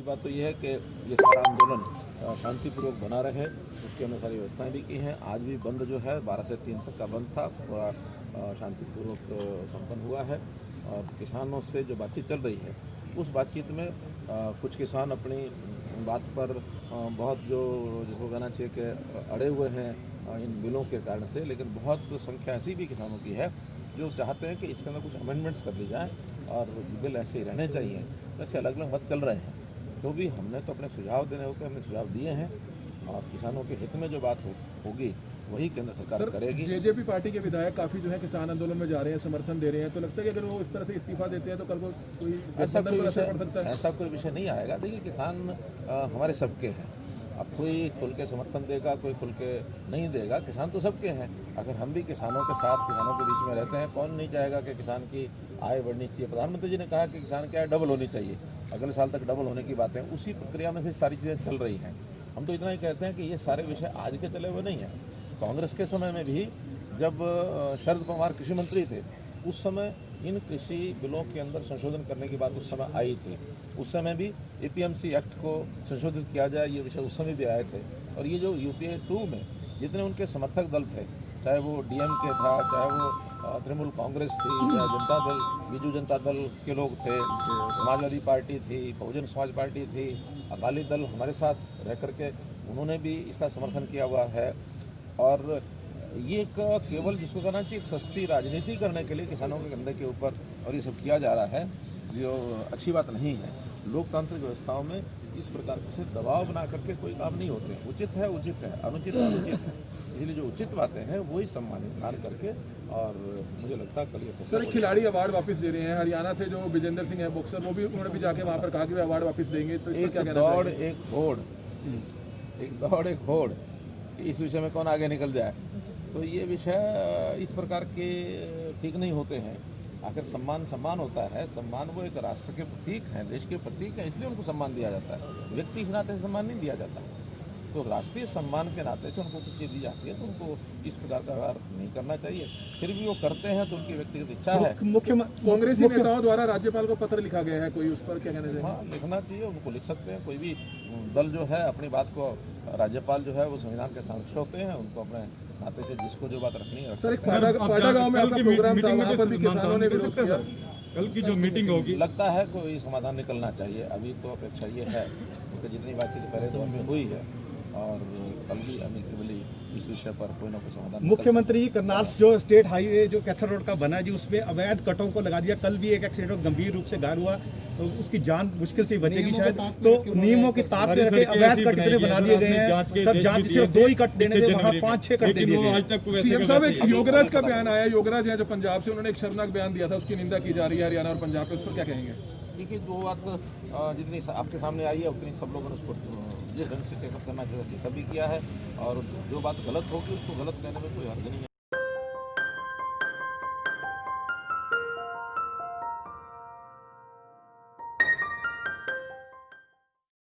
बात तो ये है कि ये सारा आंदोलन शांतिपूर्वक बना रहे, उसकी हमने सारी व्यवस्थाएं भी की हैं। आज भी बंद जो है 12 से 3 तक का बंद था, पूरा शांतिपूर्वक संपन्न हुआ है। और किसानों से जो बातचीत चल रही है उस बातचीत में कुछ किसान अपनी बात पर बहुत जो जिसको कहना चाहिए कि अड़े हुए हैं इन बिलों के कारण से, लेकिन बहुत संख्या ऐसी भी किसानों की है जो चाहते हैं कि इसके अंदर कुछ अमेंडमेंट्स कर ली जाए और बिल ऐसे ही रहने चाहिए। वैसे अलग अलग मत चल रहे हैं, तो भी हमने तो अपने सुझाव देने होते हमने सुझाव दिए हैं और किसानों के हित में जो बात होगी वही केंद्र सरकार करेगी। जेजेपी पार्टी के विधायक काफी जो है किसान आंदोलन में जा रहे हैं, समर्थन दे रहे हैं, तो लगता है कि अगर वो इस तरह से इस्तीफा देते हैं तो कल को कोई ऐसा कोई विषय नहीं आएगा। देखिए, किसान हमारे सबके हैं। अब कोई खुल के समर्थन देगा, कोई खुल के नहीं देगा, किसान तो सबके हैं। अगर हम भी किसानों के साथ, किसानों के बीच में रहते हैं, कौन नहीं चाहेगा कि किसान की आय बढ़नी चाहिए। प्रधानमंत्री जी ने कहा कि किसान की आय डबल होनी चाहिए, अगले साल तक डबल होने की बातें, उसी प्रक्रिया में से सारी चीज़ें चल रही हैं। हम तो इतना ही कहते हैं कि ये सारे विषय आज के चले हुए नहीं हैं। कांग्रेस के समय में भी जब शरद पवार कृषि मंत्री थे, उस समय इन कृषि बिलों के अंदर संशोधन करने की बात उस समय आई थी। उस समय भी एपीएमसी एक्ट को संशोधित किया जाए, ये विषय उस समय भी आए थे। और ये जो यूपीए 2 में जितने उनके समर्थक दल थे, चाहे वो डीएमके था, चाहे वो तृणमूल कांग्रेस थी, चाहे जनता दल, बीजू जनता दल के लोग थे, समाजवादी पार्टी थी, बहुजन समाज पार्टी थी, अकाली दल हमारे साथ रह करके उन्होंने भी इसका समर्थन किया हुआ है। और ये एक केवल जिसको कहना चाहिए सस्ती राजनीति करने के लिए किसानों के कंधे के ऊपर और ये सब किया जा रहा है, जो अच्छी बात नहीं है। लोकतांत्रिक व्यवस्थाओं में इस प्रकार से दबाव बना करके कोई काम नहीं होते। उचित है उचित है, अनुचित है अनुचित है। इसलिए जो उचित बातें हैं वही सम्मानित मान करके, और मुझे लगता है कल ये सर खिलाड़ी अवार्ड वापस दे रहे हैं। हरियाणा से जो विजेंद्र सिंह है बॉक्सर, वो भी उन्होंने भी जाके वहाँ पर कहा कि वे अवार्ड वापस देंगे। तो एक दौड़ एक होड़, इस विषय में कौन आगे निकल जाए, तो ये विषय इस प्रकार के ठीक नहीं होते हैं। आखिर सम्मान होता है, सम्मान वो एक राष्ट्र के प्रतीक हैं, देश के प्रतीक हैं, इसलिए उनको सम्मान दिया जाता है। व्यक्ति इस नाते से सम्मान नहीं दिया जाता। तो राष्ट्रीय सम्मान के नाते से उनको कुछ चीज़ दी जाती है, तो उनको इस प्रकार का व्यवहार नहीं करना चाहिए। फिर भी वो करते हैं तो उनकी व्यक्तिगत इच्छा है। कांग्रेसी नेताओं द्वारा राज्यपाल को पत्र लिखा गया है, कोई उस पर क्या कहना चाहिए? हाँ, लिखना चाहिए, उनको लिख सकते हैं। कोई भी दल जो है अपनी बात को, राज्यपाल जो है वो संविधान के संरक्षक होते हैं, उनको अपने नाते से जिसको जो बात रखनी है। सर एक पाडा गांव में आपका प्रोग्राम था, वहाँ पर भी किसानों ने विरोध किया। कल की जो मीटिंग होगी, लगता है कोई समाधान निकलना चाहिए। अभी तो अपेक्षा ये है क्योंकि जितनी बातचीत पहले दौर में हुई है और कल भी अमिकेबली इस विषय पर कोई ना कोई समाधान। मुख्यमंत्री जी करनाल जो स्टेट हाईवे जो कैथल रोड का बना जी, उसमें अवैध कटों को लगा दिया। कल भी एक एक्सीडेंट गंभीर रूप से घायल हुआ, तो उसकी जान मुश्किल से ही बचेगी शायद। तो नियमों की ताक में रखे अवैध कट इतने बना दिए गए हैं। सर जांच सिर्फ 2 ही कट देने थे, वहाँ 5-6 कट दे दिए गए। सीएम साहब एक योगराज का बयान आया, योगराज है जो पंजाब से, उन्होंने एक शर्मनाक बयान दिया था, उसकी निंदा की जा रही है हरियाणा और पंजाब पे, उस पर क्या कहेंगे? देखिए, जो बात जितनी आपके सामने आई है उतनी सब लोगों ने उसको जिस ढंग से टेकअप करना चाहिए तभी किया है, और जो बात गलत होगी उसको गलत कहने में कोई हर्ज नहीं है।